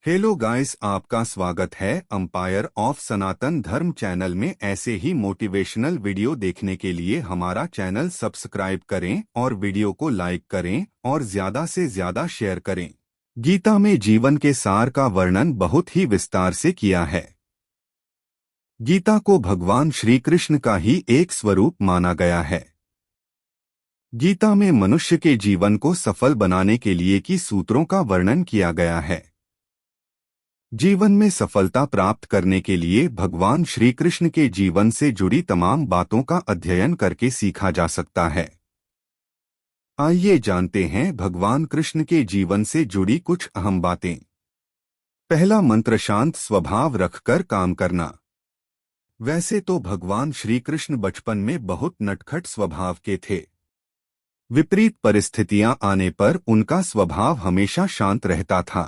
Hello guys, आपका स्वागत है अंपायर ऑफ सनातन धर्म चैनल में। ऐसे ही मोटिवेशनल वीडियो देखने के लिए हमारा चैनल सब्सक्राइब करें और वीडियो को लाइक करें और ज्यादा से ज्यादा शेयर करें। गीता में जीवन के सार का वर्णन बहुत ही विस्तार से किया है। गीता को भगवान श्री कृष्ण का ही एक स्वरूप माना गया है। गीता में मनुष्य के जीवन को सफल बनाने के लिए की सूत्रों का वर्णन किया गया है। जीवन में सफलता प्राप्त करने के लिए भगवान श्री कृष्ण के जीवन से जुड़ी तमाम बातों का अध्ययन करके सीखा जा सकता है। आइए जानते हैं भगवान कृष्ण के जीवन से जुड़ी कुछ अहम बातें। पहला मंत्र, शांत स्वभाव रखकर काम करना। वैसे तो भगवान श्री कृष्ण बचपन में बहुत नटखट स्वभाव के थे। विपरीत परिस्थितियां आने पर उनका स्वभाव हमेशा शांत रहता था।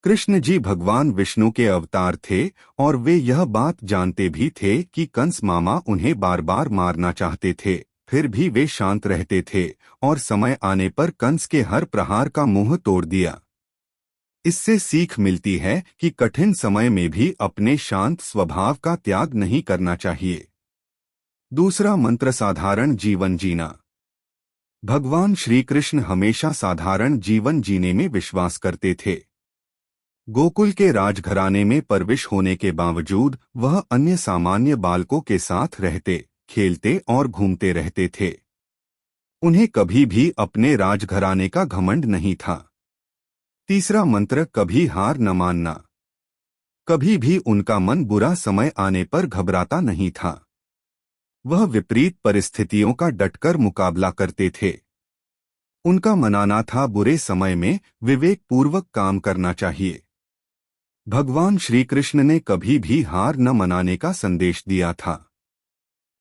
कृष्ण जी भगवान विष्णु के अवतार थे और वे यह बात जानते भी थे कि कंस मामा उन्हें बार बार मारना चाहते थे, फिर भी वे शांत रहते थे और समय आने पर कंस के हर प्रहार का मुंह तोड़ दिया। इससे सीख मिलती है कि कठिन समय में भी अपने शांत स्वभाव का त्याग नहीं करना चाहिए। दूसरा मंत्र, साधारण जीवन जीना। भगवान श्री कृष्ण हमेशा साधारण जीवन जीने में विश्वास करते थे। गोकुल के राजघराने में परविश होने के बावजूद वह अन्य सामान्य बालकों के साथ रहते, खेलते और घूमते रहते थे। उन्हें कभी भी अपने राजघराने का घमंड नहीं था। तीसरा मंत्र, कभी हार न मानना। कभी भी उनका मन बुरा समय आने पर घबराता नहीं था। वह विपरीत परिस्थितियों का डटकर मुकाबला करते थे। उनका मानना था बुरे समय में विवेकपूर्वक काम करना चाहिए। भगवान श्री कृष्ण ने कभी भी हार न मनाने का संदेश दिया था।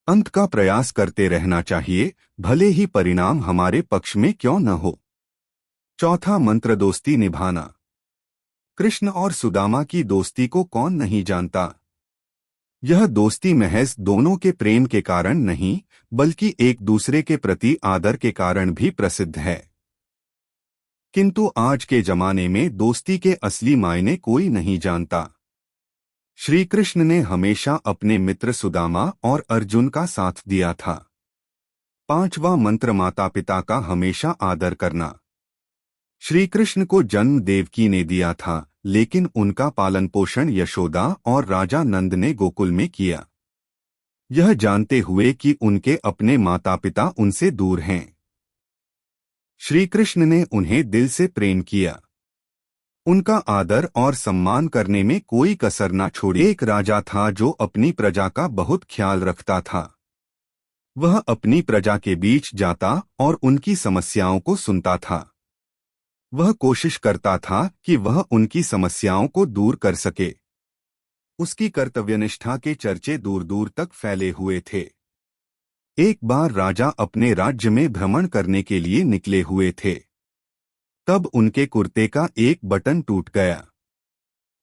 अंत का प्रयास करते रहना चाहिए, भले ही परिणाम हमारे पक्ष में क्यों न हो। चौथा मंत्र, दोस्ती निभाना। कृष्ण और सुदामा की दोस्ती को कौन नहीं जानता। यह दोस्ती महज दोनों के प्रेम के कारण नहीं, बल्कि एक दूसरे के प्रति आदर के कारण भी प्रसिद्ध है। किंतु आज के जमाने में दोस्ती के असली मायने कोई नहीं जानता। श्री कृष्ण ने हमेशा अपने मित्र सुदामा और अर्जुन का साथ दिया था। पांचवा मंत्र, माता पिता का हमेशा आदर करना। श्री कृष्ण को जन्म देवकी ने दिया था, लेकिन उनका पालन पोषण यशोदा और राजा नंद ने गोकुल में किया। यह जानते हुए कि उनके अपने माता पिता उनसे दूर हैं, श्री कृष्ण ने उन्हें दिल से प्रेम किया। उनका आदर और सम्मान करने में कोई कसर न छोड़ी। एक राजा था जो अपनी प्रजा का बहुत ख्याल रखता था। वह अपनी प्रजा के बीच जाता और उनकी समस्याओं को सुनता था। वह कोशिश करता था कि वह उनकी समस्याओं को दूर कर सके। उसकी कर्तव्यनिष्ठा के चर्चे दूर दूर तक फैले हुए थे। एक बार राजा अपने राज्य में भ्रमण करने के लिए निकले हुए थे। तब उनके कुर्ते का एक बटन टूट गया।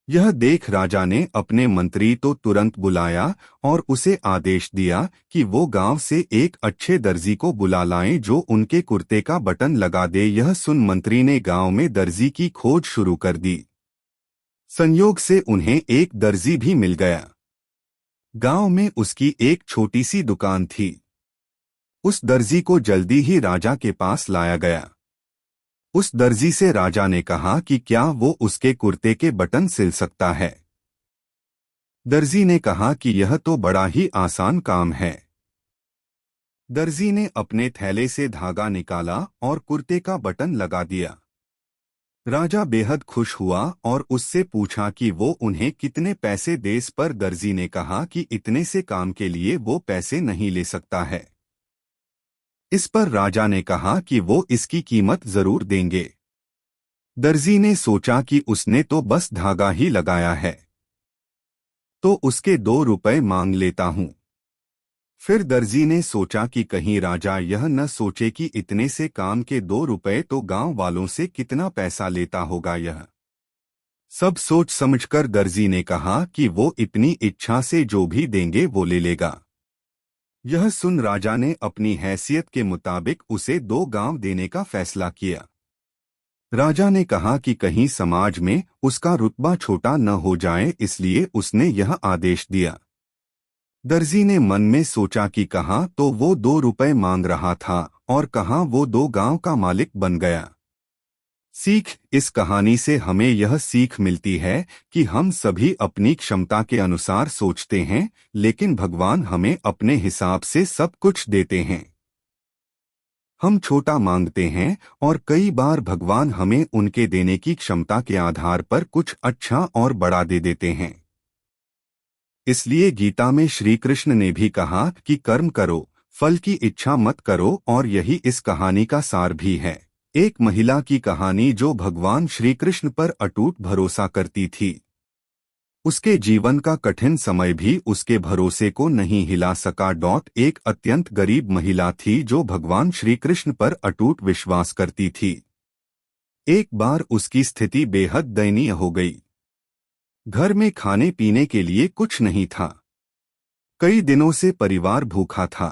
यह देख राजा ने अपने मंत्री तो तुरंत बुलाया और उसे आदेश दिया कि वो गांव से एक अच्छे दर्जी को बुला लाएं जो उनके कुर्ते का बटन लगा दे। यह सुन मंत्री ने गांव में दर्जी की खोज शुरू कर दी। संयोग से उन्हें एक दर्जी भी मिल गया। गांव में उसकी एक छोटी सी दुकान थी। उस दर्जी को जल्दी ही राजा के पास लाया गया। उस दर्जी से राजा ने कहा कि क्या वो उसके कुर्ते के बटन सिल सकता है। दर्जी ने कहा कि यह तो बड़ा ही आसान काम है। दर्जी ने अपने थैले से धागा निकाला और कुर्ते का बटन लगा दिया। राजा बेहद खुश हुआ और उससे पूछा कि वो उन्हें कितने पैसे दे। इस पर दर्जी ने कहा कि इतने से काम के लिए वो पैसे नहीं ले सकता है। इस पर राजा ने कहा कि वो इसकी कीमत जरूर देंगे। दर्जी ने सोचा कि उसने तो बस धागा ही लगाया है, तो उसके 2 रुपए मांग लेता हूं। फिर दर्जी ने सोचा कि कहीं राजा यह न सोचे कि इतने से काम के 2 रुपए तो गांव वालों से कितना पैसा लेता होगा। यह सब सोच समझकर दर्जी ने कहा कि वो इतनी इच्छा से जो भी देंगे वो ले लेगा। यह सुन राजा ने अपनी हैसियत के मुताबिक उसे 2 गांव देने का फैसला किया। राजा ने कहा कि कहीं समाज में उसका रुतबा छोटा न हो जाए, इसलिए उसने यह आदेश दिया। दर्जी ने मन में सोचा कि कहाँ तो वो 2 रुपए मांग रहा था और कहाँ वो 2 गांव का मालिक बन गया। सीख, इस कहानी से हमें यह सीख मिलती है कि हम सभी अपनी क्षमता के अनुसार सोचते हैं, लेकिन भगवान हमें अपने हिसाब से सब कुछ देते हैं। हम छोटा मांगते हैं और कई बार भगवान हमें उनके देने की क्षमता के आधार पर कुछ अच्छा और बड़ा दे देते हैं। इसलिए गीता में श्री कृष्ण ने भी कहा कि कर्म करो, फल की इच्छा मत करो, और यही इस कहानी का सार भी है। एक महिला की कहानी जो भगवान श्री कृष्ण पर अटूट भरोसा करती थी। उसके जीवन का कठिन समय भी उसके भरोसे को नहीं हिला सका। एक अत्यंत गरीब महिला थी जो भगवान श्री कृष्ण पर अटूट विश्वास करती थी। एक बार उसकी स्थिति बेहद दयनीय हो गई। घर में खाने पीने के लिए कुछ नहीं था। कई दिनों से परिवार भूखा था।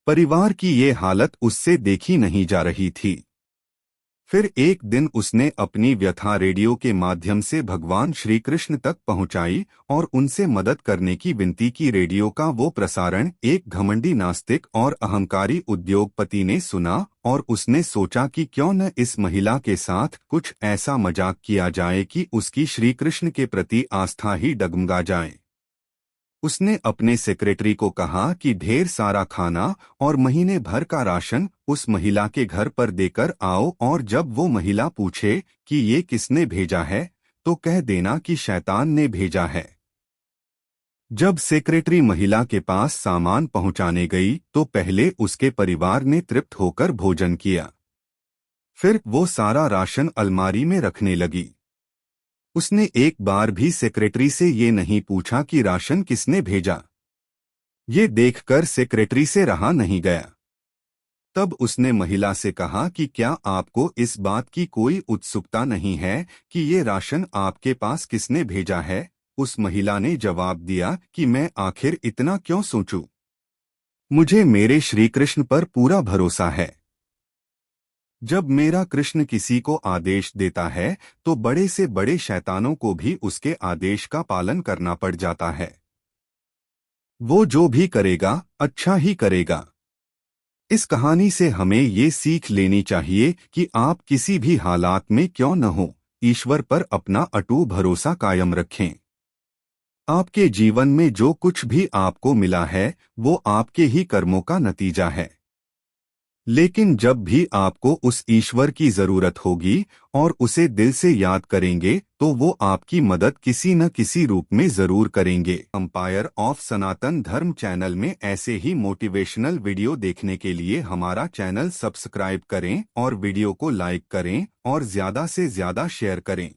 परिवार की ये हालत उससे देखी नहीं जा रही थी। फिर एक दिन उसने अपनी व्यथा रेडियो के माध्यम से भगवान श्री कृष्ण तक पहुंचाई और उनसे मदद करने की विनती की। रेडियो का वो प्रसारण एक घमंडी नास्तिक और अहंकारी उद्योगपति ने सुना और उसने सोचा कि क्यों न इस महिला के साथ कुछ ऐसा मजाक किया जाए कि उसकी श्री कृष्ण के प्रति आस्था ही डगमगा जाए। उसने अपने सेक्रेटरी को कहा कि ढेर सारा खाना और महीने भर का राशन उस महिला के घर पर देकर आओ, और जब वो महिला पूछे कि ये किसने भेजा है तो कह देना कि शैतान ने भेजा है। जब सेक्रेटरी महिला के पास सामान पहुंचाने गई तो पहले उसके परिवार ने तृप्त होकर भोजन किया। फिर वो सारा राशन अलमारी में रखने लगी। उसने एक बार भी सेक्रेटरी से ये नहीं पूछा कि राशन किसने भेजा। ये देखकर सेक्रेटरी से रहा नहीं गया। तब उसने महिला से कहा कि क्या आपको इस बात की कोई उत्सुकता नहीं है कि ये राशन आपके पास किसने भेजा है? उस महिला ने जवाब दिया कि मैं आखिर इतना क्यों सोचूं? मुझे मेरे श्री कृष्ण पर पूरा भरोसा है। जब मेरा कृष्ण किसी को आदेश देता है तो बड़े से बड़े शैतानों को भी उसके आदेश का पालन करना पड़ जाता है। वो जो भी करेगा अच्छा ही करेगा। इस कहानी से हमें ये सीख लेनी चाहिए कि आप किसी भी हालात में क्यों न हो, ईश्वर पर अपना अटूट भरोसा कायम रखें। आपके जीवन में जो कुछ भी आपको मिला है वो आपके ही कर्मों का नतीजा है। लेकिन जब भी आपको उस ईश्वर की जरूरत होगी और उसे दिल से याद करेंगे तो वो आपकी मदद किसी न किसी रूप में जरूर करेंगे। एम्पायर ऑफ सनातन धर्म चैनल में ऐसे ही मोटिवेशनल वीडियो देखने के लिए हमारा चैनल सब्सक्राइब करें और वीडियो को लाइक करें और ज्यादा से ज्यादा शेयर करें।